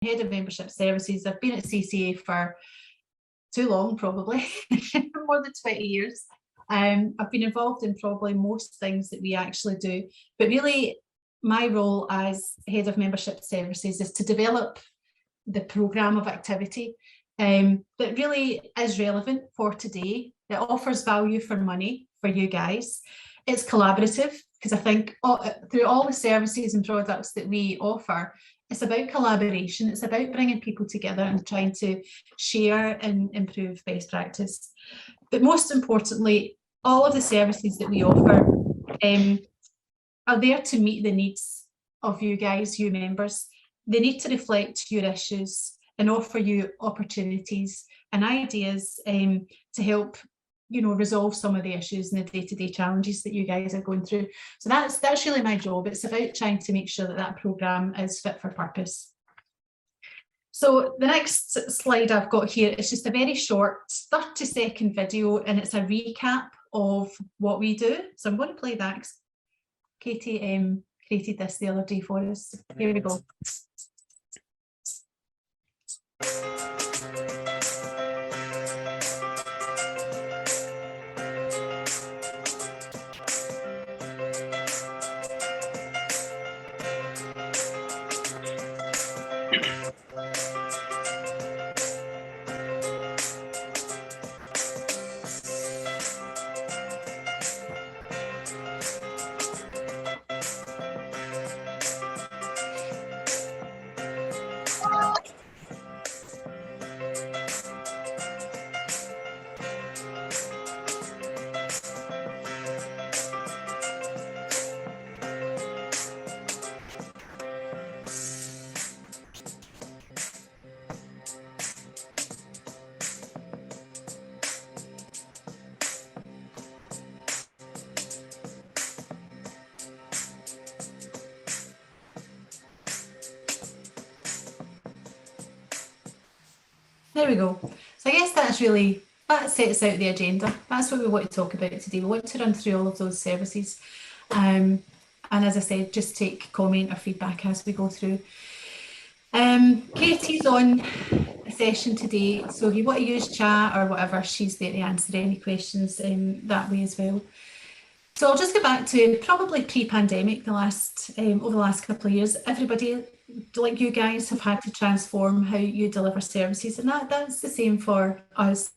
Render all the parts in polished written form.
head of membership services. I've been at CCA for too long, probably, more than 20 years. I've been involved in probably most things that we actually do, but really my role as head of membership services is to develop the programme of activity that really is relevant for today. It offers value for money for you guys. It's collaborative, because I think through all the services and products that we offer, it's about collaboration. It's about bringing people together and trying to share and improve best practice. But most importantly, all of the services that we offer are there to meet the needs of you guys, you members. They need to reflect your issues and offer you opportunities and ideas to help, you know, resolve some of the issues and the day-to-day challenges that you guys are going through. So that's really my job. It's about trying to make sure that that programme is fit for purpose. So the next slide I've got here is just a very short 30-second video, and it's a recap of what we do. So I'm going to play that because Katie created this the other day for us. Here we go. There we go. So I guess that sets out the agenda. That's what we want to talk about today. We want to run through all of those services. And as I said, just take comment or feedback as we go through. Katie's on a session today, so if you want to use chat or whatever, she's there to answer any questions that way as well. So I'll just go back to probably pre-pandemic, over the last couple of years. Everybody, like you guys, have had to transform how you deliver services, and that's the same for us.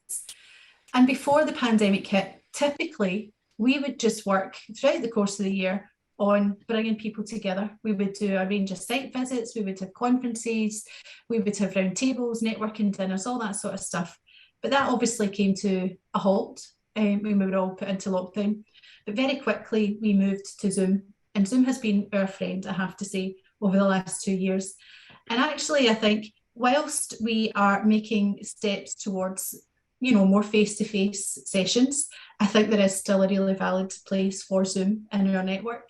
And before the pandemic hit, typically we would just work throughout the course of the year on bringing people together. We would do a range of site visits, we would have conferences, we would have round tables, networking dinners, all that sort of stuff. But that obviously came to a halt when we were all put into lockdown. But very quickly we moved to Zoom, and Zoom has been our friend, I have to say, over the last 2 years. And actually, I think whilst we are making steps towards, you know, more face-to-face sessions, I think there is still a really valid place for Zoom in our network.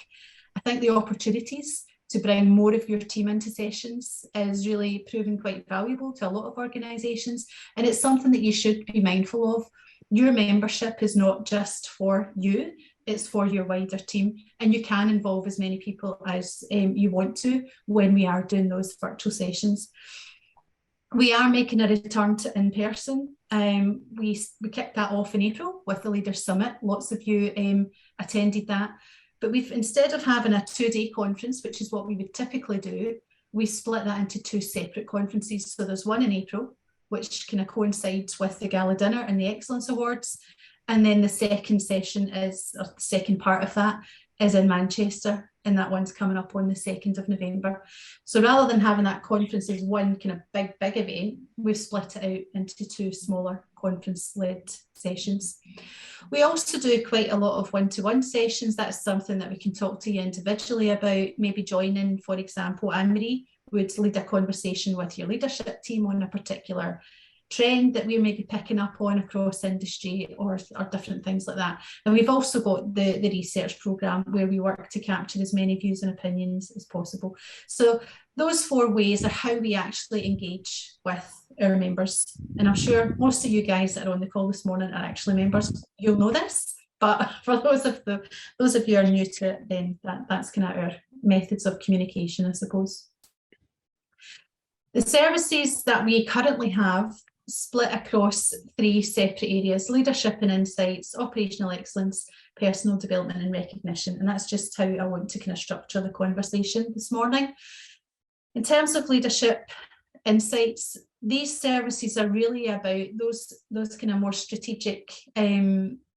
I think the opportunities to bring more of your team into sessions is really proving quite valuable to a lot of organisations, and it's something that you should be mindful of. Your membership is not just for you, it's for your wider team, and you can involve as many people as you want to when we are doing those virtual sessions. We are making a return to in-person. We kicked that off in April with the Leaders Summit. Lots of you attended that. But instead of having a 2-day conference, which is what we would typically do, we split that into 2 separate conferences. So there's one in April, which kind of coincides with the Gala Dinner and the Excellence Awards. And then the second session is, or the second part of that, is in Manchester, and that one's coming up on the 2nd of November. So rather than having that conference as one kind of big event, we've split it out into 2 smaller conference-led sessions. We also do quite a lot of one-to-one sessions. That's something that we can talk to you individually about, maybe joining, for example, Anne-Marie would lead a conversation with your leadership team on a particular trend that we may be picking up on across industry or different things like that. And we've also got the research programme where we work to capture as many views and opinions as possible. So those 4 ways are how we actually engage with our members. And I'm sure most of you guys that are on the call this morning are actually members. You'll know this, but for those of you who are new to it, then that's kind of our methods of communication, I suppose. The services that we currently have split across 3 separate areas: leadership and insights, operational excellence, personal development and recognition. And that's just how I want to kind of structure the conversation this morning. In terms of leadership insights, these services are really about those kind of more strategic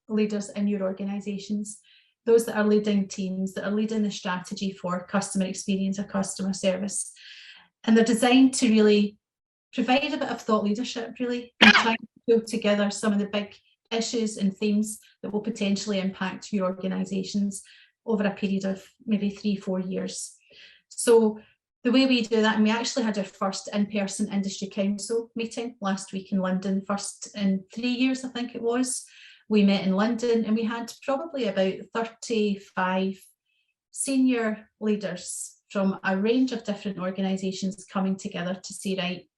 leaders in your organisations, those that are leading teams, that are leading the strategy for customer experience or customer service. And they're designed to really provide a bit of thought leadership, really, and try to pull together some of the big issues and themes that will potentially impact your organisations over a period of maybe 3-4 years. So the way we do that, and we actually had our first in-person industry council meeting last week in London, first in 3 years, I think it was. We met in London and we had probably about 35 senior leaders from a range of different organisations coming together to say, right,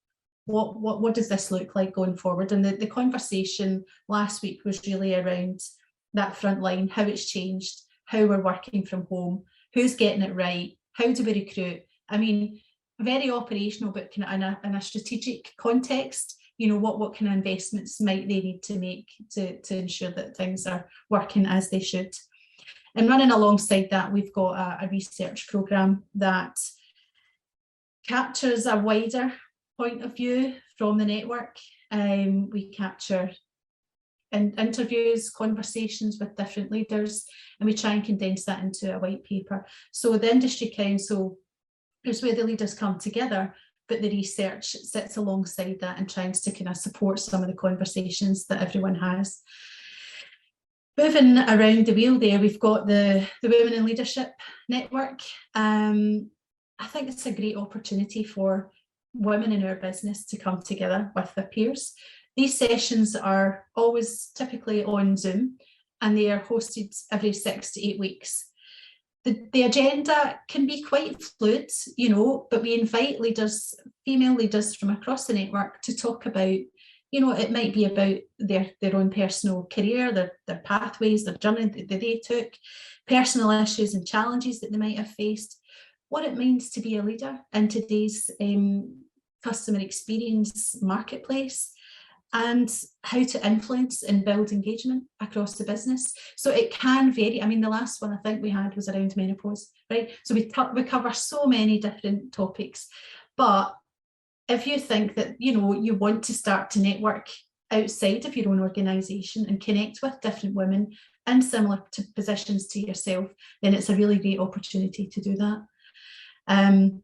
what does this look like going forward? And the conversation last week was really around that front line, how it's changed, how we're working from home, who's getting it right, how do we recruit? I mean, very operational, but kind of in a strategic context, you know, what kind of investments might they need to make to ensure that things are working as they should. And running alongside that, we've got a research programme that captures a wider point of view from the network. We capture interviews, conversations with different leaders, and we try and condense that into a white paper. So the Industry Council is where the leaders come together, but the research sits alongside that and tries to kind of support some of the conversations that everyone has. Moving around the wheel there, we've got the Women in Leadership Network. I think it's a great opportunity for women in our business to come together with their peers. These sessions are always typically on Zoom, and they are hosted every 6 to 8 weeks. The agenda can be quite fluid, you know, but we invite leaders, female leaders from across the network, to talk about, you know, it might be about their own personal career, their pathways, their journey that they took, personal issues and challenges that they might have faced, what it means to be a leader in today's customer experience marketplace, and how to influence and build engagement across the business. So it can vary. I mean, the last one I think we had was around menopause, right? So we cover so many different topics. But if you think that, you know, you want to start to network outside of your own organisation and connect with different women in similar positions to yourself, then it's a really great opportunity to do that.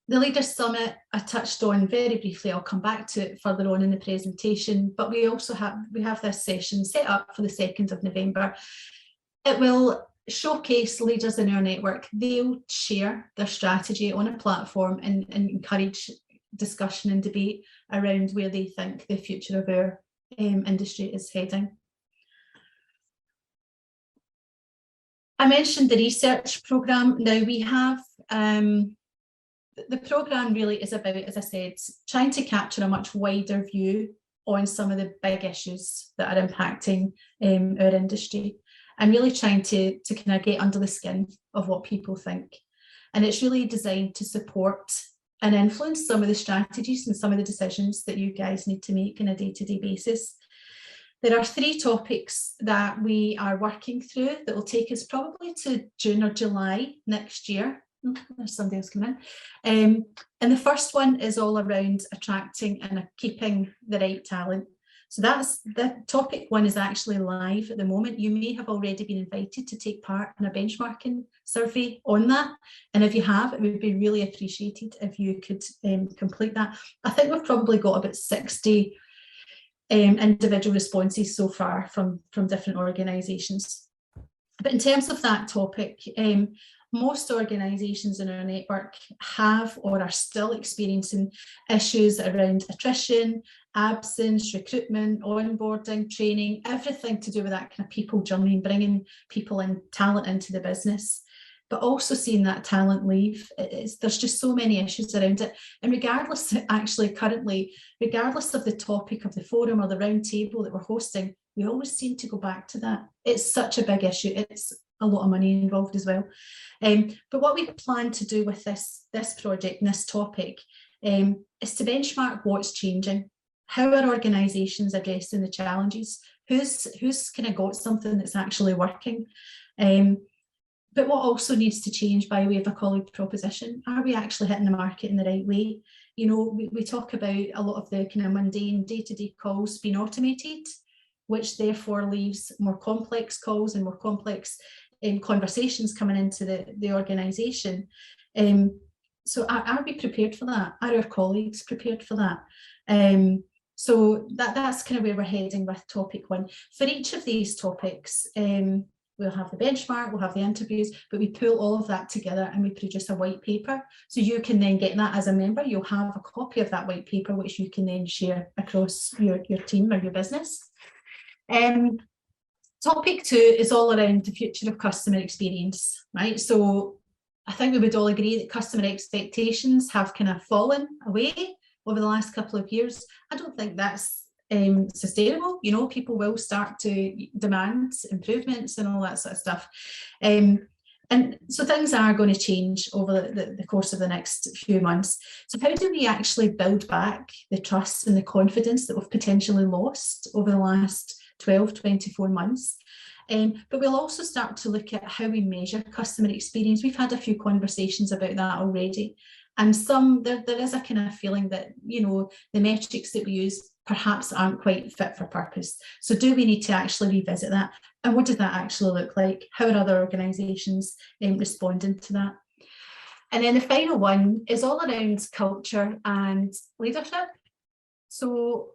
The Leaders Summit I touched on very briefly. I'll come back to it further on in the presentation, but we also have this session set up for the 2nd of November. It will showcase leaders in our network. They'll share their strategy on a platform and encourage discussion and debate around where they think the future of our industry is heading. I mentioned the research programme. Now we have the programme really is about, as I said, trying to capture a much wider view on some of the big issues that are impacting our industry, and really trying to kind of get under the skin of what people think. And it's really designed to support and influence some of the strategies and some of the decisions that you guys need to make on a day-to-day basis. There are 3 topics that we are working through that will take us probably to June or July next year. There's somebody else coming in. And the first one is all around attracting and keeping the right talent. So that's the topic 1 is actually live at the moment. You may have already been invited to take part in a benchmarking survey on that. And if you have, it would be really appreciated if you could complete that. I think we've probably got about 60 individual responses so far from different organisations. But in terms of that topic, most organisations in our network have or are still experiencing issues around attrition, absence, recruitment, onboarding, training, everything to do with that kind of people journey, bringing people and talent into the business, but also seeing that talent leave. There's just so many issues around it. And regardless, actually currently, regardless of the topic of the forum or the round table that we're hosting, we always seem to go back to that. It's such a big issue. It's a lot of money involved as well. But what we plan to do with this project and this topic is to benchmark what's changing. How are organisations addressing the challenges? Who's kind of got something that's actually working? But what also needs to change by way of a colleague proposition? Are we actually hitting the market in the right way? You know, we talk about a lot of the kind of mundane day-to-day calls being automated, which therefore leaves more complex calls and more complex conversations coming into the organisation. So are we prepared for that? Are our colleagues prepared for that? So that's kind of where we're heading with topic 1. For each of these topics, we'll have the benchmark, we'll have the interviews, but we pull all of that together and we produce a white paper. So you can then get that as a member. You'll have a copy of that white paper, which you can then share across your team or your business. Topic 2 is all around the future of customer experience, right? So I think we would all agree that customer expectations have kind of fallen away over the last couple of years. I don't think that's sustainable. You know, people will start to demand improvements and all that sort of stuff. And so things are going to change over the course of the next few months. So how do we actually build back the trust and the confidence that we've potentially lost over the last 12, 24 months? But we'll also start to look at how we measure customer experience. We've had a few conversations about that already. And there is a kind of feeling that, you know, the metrics that we use perhaps aren't quite fit for purpose. So do we need to actually revisit that? And what does that actually look like? How are other organisations responding to that? And then the final one is all around culture and leadership. So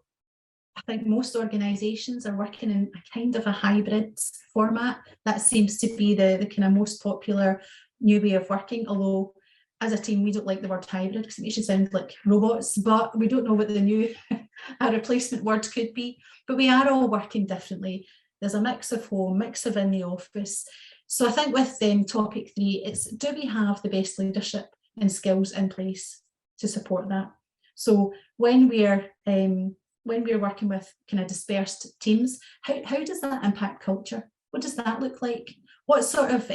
I think most organisations are working in a kind of a hybrid format. That seems to be the kind of most popular new way of working, although as a team, we don't like the word hybrid because it makes you sound like robots, but we don't know what the new replacement word could be. But we are all working differently. There's a mix of home, mix of in the office. So I think with topic 3, it's do we have the best leadership and skills in place to support that? So when we're working with kind of dispersed teams, how does that impact culture? What does that look like? What sort of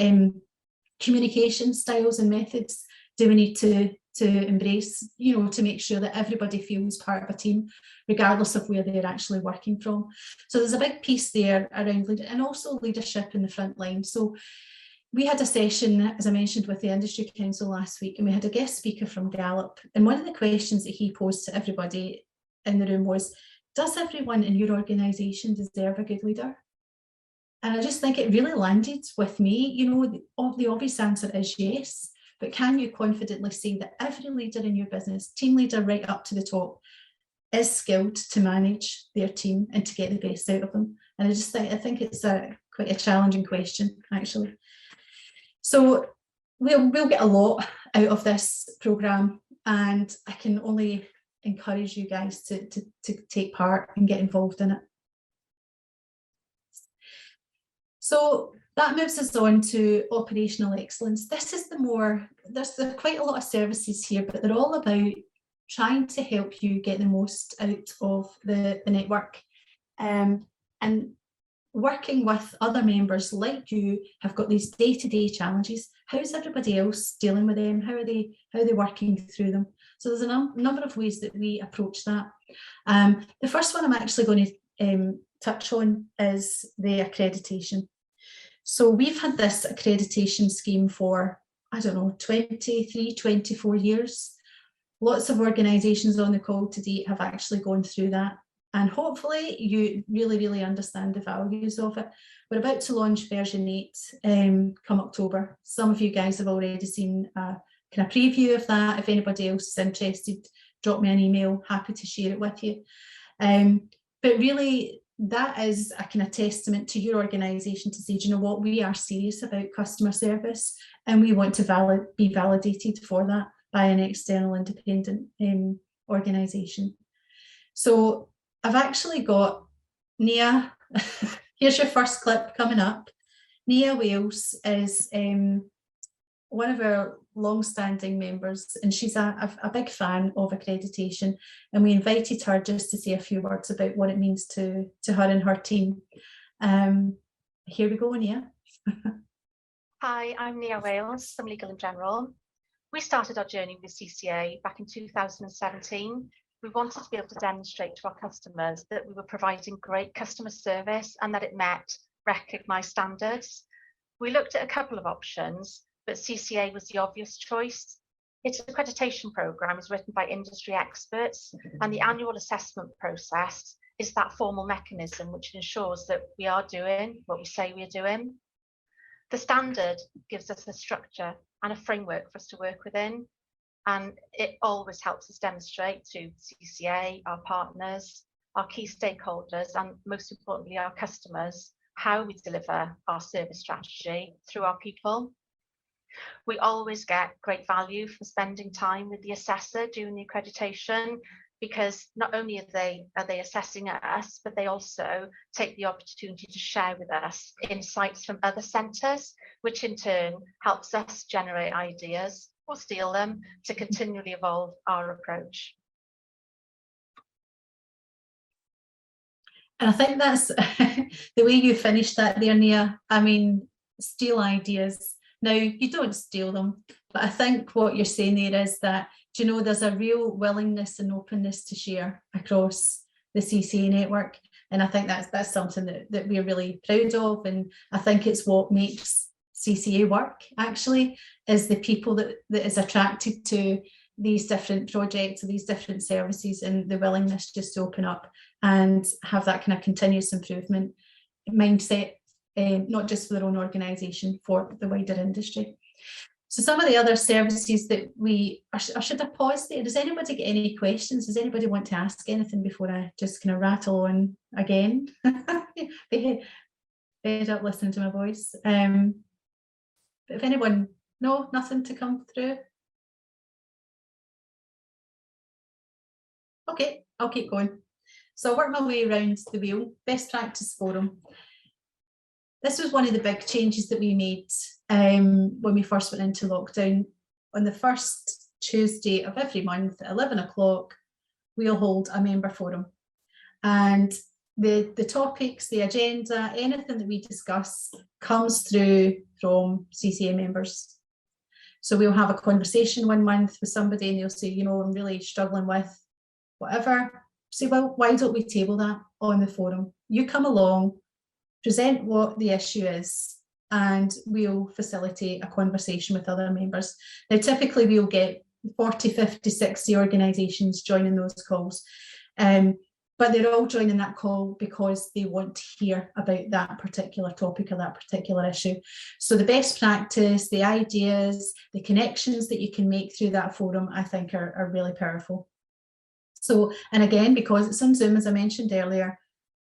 communication styles and methods do we need to embrace, you know, to make sure that everybody feels part of a team, regardless of where they're actually working from? So there's a big piece there around and also leadership in the front line. So we had a session, as I mentioned, with the Industry Council last week, and we had a guest speaker from Gallup. And one of the questions that he posed to everybody in the room was, does everyone in your organisation deserve a good leader? And I just think it really landed with me. You know, the obvious answer is yes. But can you confidently say that every leader in your business, team leader right up to the top, is skilled to manage their team and to get the best out of them? And I think it's quite a challenging question, actually. So we'll get a lot out of this programme, and I can only encourage you guys to take part and get involved in it. So that moves us on to operational excellence. This is there's quite a lot of services here, but they're all about trying to help you get the most out of the network. And working with other members like you have got these day-to-day challenges. How's everybody else dealing with them? How are they working through them? So there's a number of ways that we approach that. The first one I'm actually going to touch on is the accreditation. So we've had this accreditation scheme for, I don't know, 23, 24 years. Lots of organisations on the call today have actually gone through that. And hopefully you really, really understand the values of it. We're about to launch version 8 come October. Some of you guys have already seen a kind of preview of that. If anybody else is interested, drop me an email, happy to share it with you. But really, that is a kind of testament to your organisation to say, do you know what, we are serious about customer service and we want to be validated for that by an external independent organisation. So I've actually got Nia, here's your first clip coming up. Nia Wales is one of our long-standing members, and she's a big fan of accreditation, and we invited her just to say a few words about what it means to her and her team. Here we go, Nia. Hi, I'm Nia Wales from Legal & General. We started our journey with CCA back in 2017. We wanted to be able to demonstrate to our customers that we were providing great customer service and that it met recognised standards. We looked at a couple of options, but CCA was the obvious choice. Its accreditation programme is written by industry experts, and the annual assessment process is that formal mechanism which ensures that we are doing what we say we are doing. The standard gives us a structure and a framework for us to work within, and it always helps us demonstrate to CCA, our partners, our key stakeholders, and most importantly, our customers, how we deliver our service strategy through our people. We always get great value from spending time with the assessor during the accreditation, because not only are they assessing us, but they also take the opportunity to share with us insights from other centres, which in turn helps us generate ideas or steal them to continually evolve our approach. And I think that's the way you finished that there, Nia. I mean, steal ideas. Now, you don't steal them, but I think what you're saying there is that, do you know, there's a real willingness and openness to share across the CCA network. And I think that's something that we're really proud of. And I think it's what makes CCA work, actually, is the people that is attracted to these different projects or these different services, and the willingness just to open up and have that kind of continuous improvement mindset, not just for their own organisation, for the wider industry. So some of the other services that I should have paused there. Does anybody get any questions? Does anybody want to ask anything before I just kind of rattle on again? Fed up listening to my voice. But if anyone, no, nothing to come through. Okay, I'll keep going. So I'll work my way around the wheel. Best practice forum. This was one of the big changes that we made when we first went into lockdown. On the first Tuesday of every month at 11 o'clock, we'll hold a member forum. And the topics, the agenda, anything that we discuss comes through from CCA members. So we'll have a conversation one month with somebody and they'll say, you know, I'm really struggling with whatever. Say, well, why don't we table that on the forum? You come along, present what the issue is, and we'll facilitate a conversation with other members. Now, typically we'll get 40, 50, 60 organisations joining those calls, but they're all joining that call because they want to hear about that particular topic or that particular issue. So the best practice, the ideas, the connections that you can make through that forum, I think are really powerful. So, and again, because it's on Zoom, as I mentioned earlier,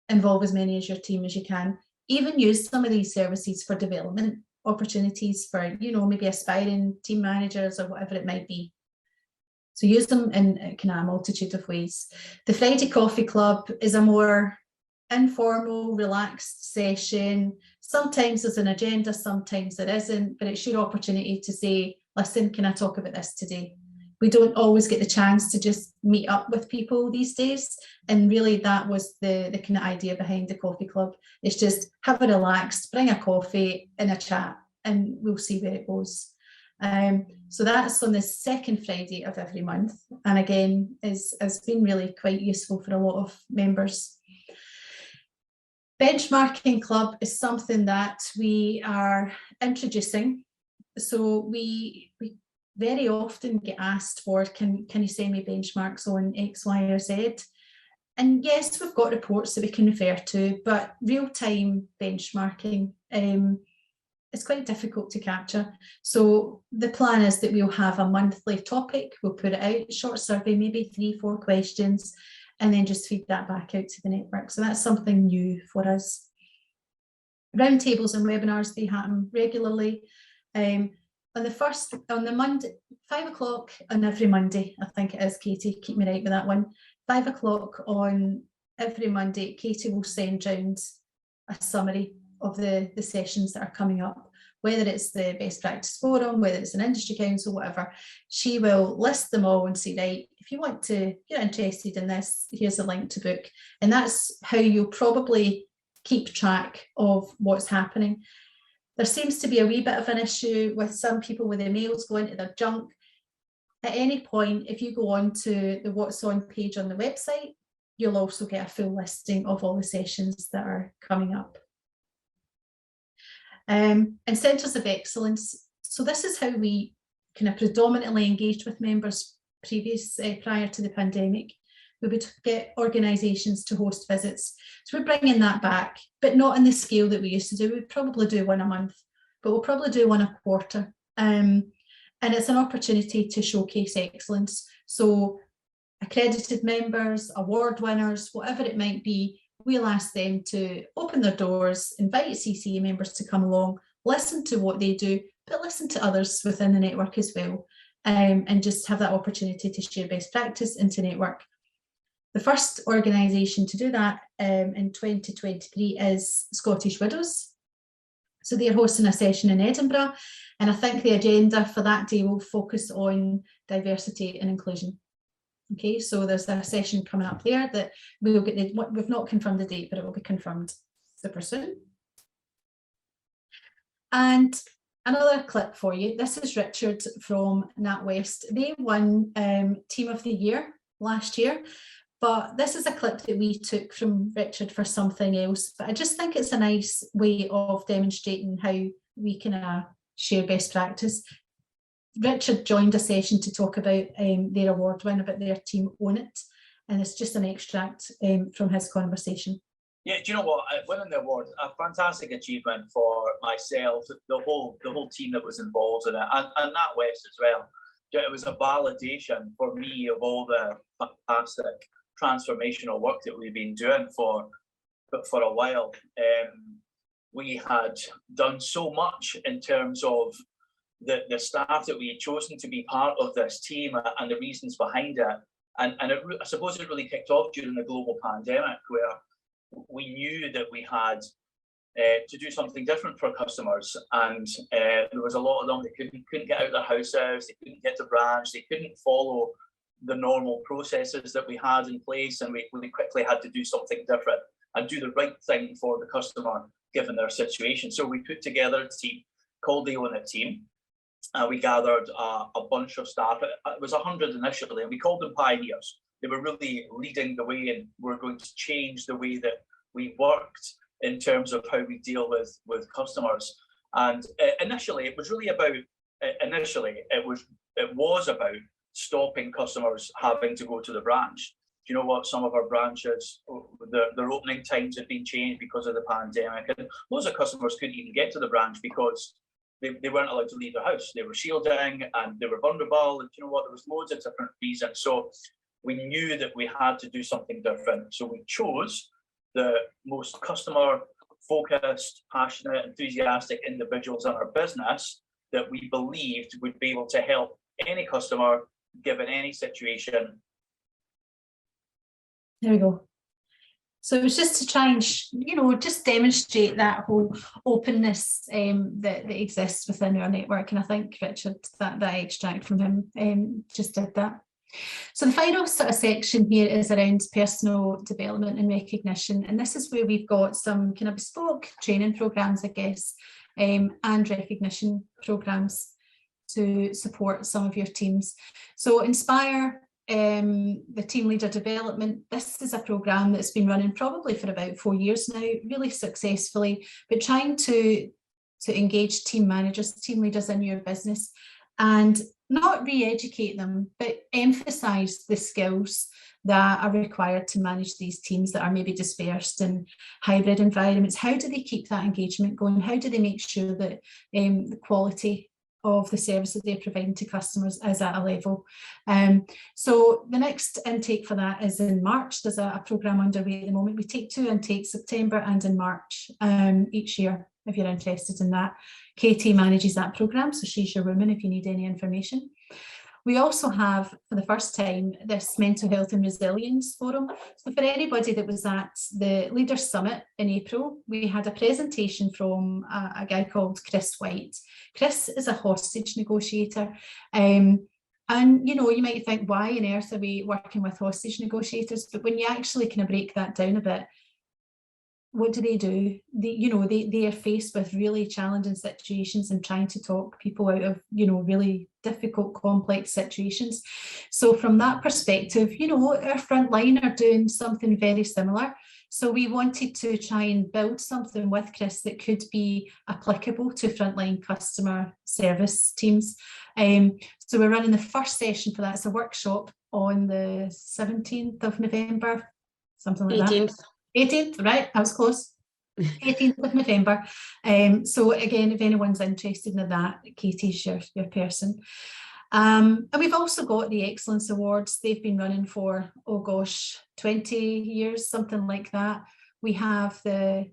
involve as many as your team as you can. Even use some of these services for development opportunities for, you know, maybe aspiring team managers or whatever it might be. So use them in kind of a multitude of ways. The Friday Coffee Club is a more informal, relaxed session. Sometimes there's an agenda, sometimes there isn't, but it's your opportunity to say, listen, can I talk about this today? We don't always get the chance to just meet up with people these days. And really that was the kind of idea behind the coffee club. It's just have a relaxed, bring a coffee and a chat, and we'll see where it goes. So that's on the second Friday of every month. And again, has been really quite useful for a lot of members. Benchmarking Club is something that we are introducing. So we very often get asked for, can you send me benchmarks on X, Y, or Z? And yes, we've got reports that we can refer to, but real-time benchmarking is quite difficult to capture. So the plan is that we'll have a monthly topic, we'll put it out, short survey, maybe 3-4 questions, and then just feed that back out to the network. So that's something new for us. Roundtables and webinars, they happen regularly. On the Monday, 5 o'clock on every Monday, I think it is, Katie, keep me right with that one. 5 o'clock on every Monday, Katie will send round a summary of the sessions that are coming up, whether it's the best practice forum, whether it's an industry council, whatever. She will list them all and say, right, if you want to, if you're interested in this, here's a link to book. And that's how you'll probably keep track of what's happening. There seems to be a wee bit of an issue with some people with their mails going to their junk. At any point, if you go on to the What's On page on the website, you'll also get a full listing of all the sessions that are coming up. And centres of excellence. So this is how we kind of predominantly engaged with members prior to the pandemic. We would get organisations to host visits. So we're bringing that back, but not in the scale that we used to do. We'd probably do one a month, but we'll probably do one a quarter. And it's an opportunity to showcase excellence. So accredited members, award winners, whatever it might be, we'll ask them to open their doors, invite CCA members to come along, listen to what they do, but listen to others within the network as well, and just have that opportunity to share best practice and to network. The first organisation to do that in 2023 is Scottish Widows. So they're hosting a session in Edinburgh, and I think the agenda for that day will focus on diversity and inclusion. Okay, so there's a session coming up there that we will get. We've not confirmed the date, but it will be confirmed super soon. And another clip for you. This is Richard from NatWest. They won Team of the Year last year, but this is a clip that we took from Richard for something else. But I just think it's a nice way of demonstrating how we can share best practice. Richard joined a session to talk about their award win, about their team Own It, and it's just an extract from his conversation. Yeah, do you know what? Winning the award, a fantastic achievement for myself, the whole team that was involved in it, and NatWest as well. It was a validation for me of all the fantastic transformational work that we've been doing for a while. We had done so much in terms of the staff that we had chosen to be part of this team and the reasons behind it. And I suppose it really kicked off during the global pandemic, where we knew that we had to do something different for customers. And there was a lot of them that couldn't get out of their houses, they couldn't get to branch, they couldn't follow the normal processes that we had in place. And we quickly had to do something different and do the right thing for the customer, given their situation. So we put together a team called the Own It team. We gathered a bunch of staff. It was 100 initially, and we called them pioneers. They were really leading the way, and we're going to change the way that we worked in terms of how we deal with customers. And initially, it was really about. It was about stopping customers having to go to the branch. Do you know what? Some of our branches, their opening times have been changed because of the pandemic, and loads of customers couldn't even get to the branch because they weren't allowed to leave the house. They were shielding and they were vulnerable. And you know what? There was loads of different reasons. So we knew that we had to do something different. So we chose the most customer-focused, passionate, enthusiastic individuals in our business that we believed would be able to help any customer, given any situation. There we go. So it was just to try and, just demonstrate that whole openness that exists within our network. And I think, Richard, that extract from him just did that. So the final sort of section here is around personal development and recognition. And this is where we've got some kind of bespoke training programs, I guess, and recognition programs to support some of your teams. So Inspire, the team leader development, this is a program that's been running probably for about 4 years now, really successfully, but trying to engage team managers, team leaders in your business, and not re-educate them, but emphasize the skills that are required to manage these teams that are maybe dispersed in hybrid environments. How do they keep that engagement going? How do they make sure that the quality of the service that they're providing to customers is at a level? So the next intake for that is in March. There's a programme underway at the moment. We take 2 intakes, September and in March each year, if you're interested in that. Katie manages that programme, so she's your woman if you need any information. We also have, for the first time, this Mental Health and Resilience Forum. So for anybody that was at the Leaders Summit in April, we had a presentation from a guy called Chris White. Chris is a hostage negotiator. And, you might think, why on earth are we working with hostage negotiators? But when you actually kind of break that down a bit, what do? They are faced with really challenging situations and trying to talk people out of, really difficult, complex situations. So from that perspective, our frontline are doing something very similar. So we wanted to try and build something with Chris that could be applicable to frontline customer service teams. So we're running the first session for that. It's a workshop on the 17th of November, something like 18th. that. 18th, right? I was close. 18th of November. So again, if anyone's interested in that, Katie's your person. And we've also got the Excellence Awards. They've been running for, 20 years, something like that. We have the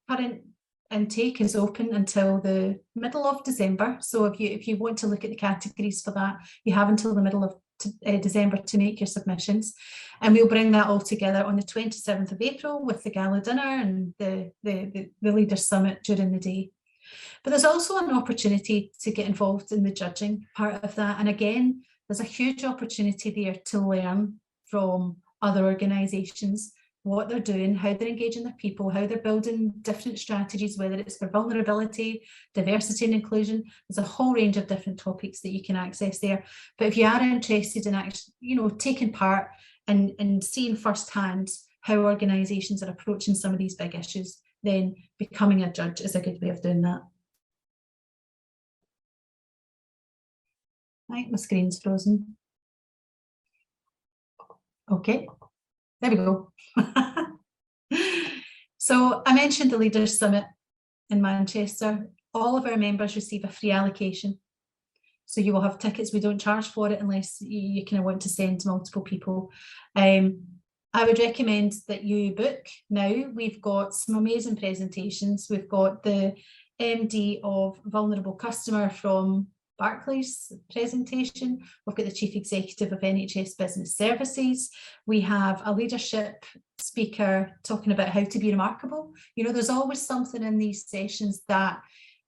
current intake is open until the middle of December. So if you want to look at the categories for that, you have until the middle of December to make your submissions, and we'll bring that all together on the 27th of April with the gala dinner and the Leaders Summit during the day. But there's also an opportunity to get involved in the judging part of that, and again, there's a huge opportunity there to learn from other organisations, what they're doing, how they're engaging their people, how they're building different strategies, whether it's for vulnerability, diversity and inclusion. There's a whole range of different topics that you can access there. But if you are interested in actually, taking part and seeing firsthand how organisations are approaching some of these big issues, then becoming a judge is a good way of doing that. Right, my screen's frozen. Okay. There we go. So I mentioned the Leaders Summit in Manchester. All of our members receive a free allocation. So you will have tickets. We don't charge for it unless you kind of want to send multiple people. I would recommend that you book now. We've got some amazing presentations. We've got the MD of Vulnerable Customer from Barclays presentation. We've got the Chief Executive of NHS Business Services. We have a leadership speaker talking about how to be remarkable. There's always something in these sessions that,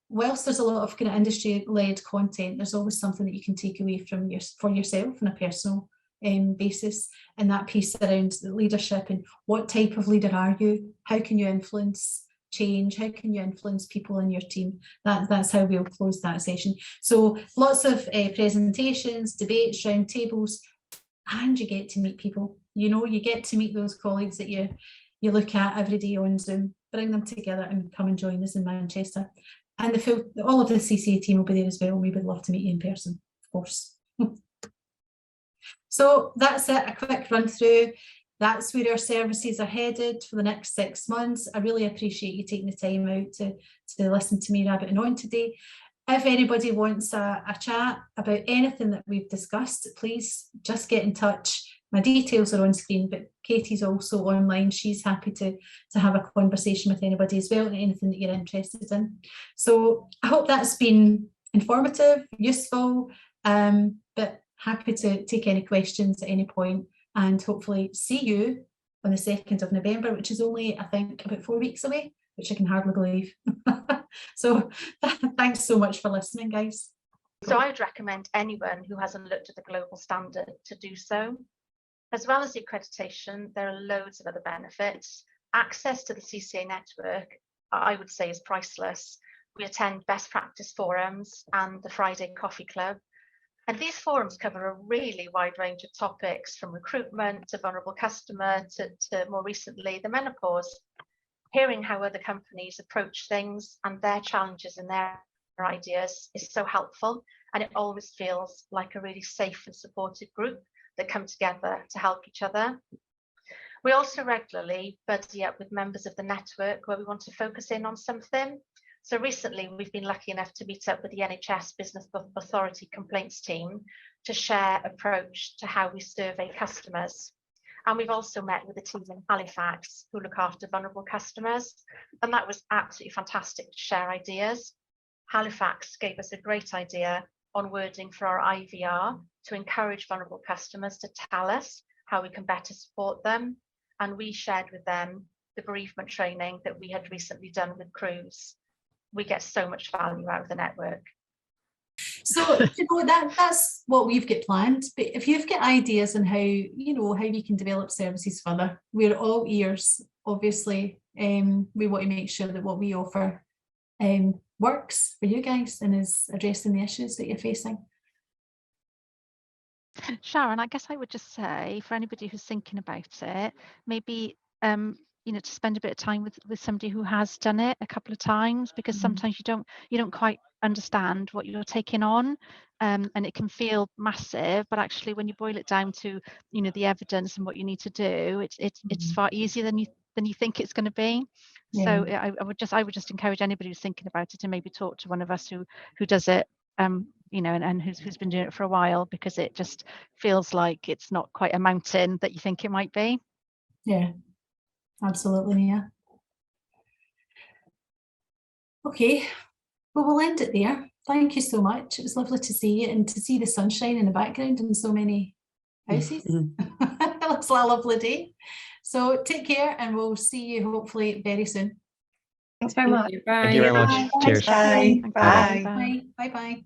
whilst there's a lot of kind of industry-led content, there's always something that you can take away for yourself on a personal basis, and that piece around the leadership and what type of leader are you? How can you influence change? How can you influence people in your team? That's how we'll close that session. So lots of presentations, debates, round tables, and you get to meet people. You get to meet those colleagues that you look at every day on Zoom. Bring them together and come and join us in Manchester. And all of the CCA team will be there as well. We would love to meet you in person, of course. So that's it, a quick run through. That's where our services are headed for the next 6 months. I really appreciate you taking the time out to listen to me rabbiting on today. If anybody wants a chat about anything that we've discussed, please just get in touch. My details are on screen, but Katie's also online. She's happy to have a conversation with anybody as well, and anything that you're interested in. So I hope that's been informative, useful, but happy to take any questions at any point, and hopefully see you on the 2nd of November, which is only, I think, about 4 weeks away, which I can hardly believe. So thanks so much for listening, guys. So I would recommend anyone who hasn't looked at the global standard to do so. As well as the accreditation, there are loads of other benefits. Access to the CCA network, I would say, is priceless. We attend best practice forums and the Friday Coffee Club. And these forums cover a really wide range of topics, from recruitment to vulnerable customer to more recently the menopause. Hearing how other companies approach things and their challenges and their ideas is so helpful, and it always feels like a really safe and supportive group that come together to help each other. We also regularly buddy up with members of the network where we want to focus in on something. So recently, we've been lucky enough to meet up with the NHS Business Authority complaints team to share approach to how we survey customers. And we've also met with the team in Halifax who look after vulnerable customers. And that was absolutely fantastic to share ideas. Halifax gave us a great idea on wording for our IVR to encourage vulnerable customers to tell us how we can better support them. And we shared with them the bereavement training that we had recently done with crews. We get so much value out of the network. So that's what we've got planned. But if you've got ideas on how you can develop services further, we're all ears, obviously. We want to make sure that what we offer works for you guys and is addressing the issues that you're facing. Sharon, I guess I would just say for anybody who's thinking about it, maybe you know, to spend a bit of time with somebody who has done it a couple of times, because sometimes you don't quite understand what you're taking on, and it can feel massive, but actually when you boil it down to, you know, the evidence and what you need to do, it's far easier than you think it's going to be. So I would just encourage anybody who's thinking about it to maybe talk to one of us who does it, you know, and who's been doing it for a while, because it just feels like it's not quite a mountain that you think it might be. Yeah, absolutely, Nia. Okay, well, we'll end it there. Thank you so much. It was lovely to see you and to see the sunshine in the background and so many houses. It looks like a lovely day. So take care and we'll see you hopefully very soon. Thanks very much. Thank you very much. Bye. Cheers. Bye. Thank you. Bye. Bye. Bye. Bye.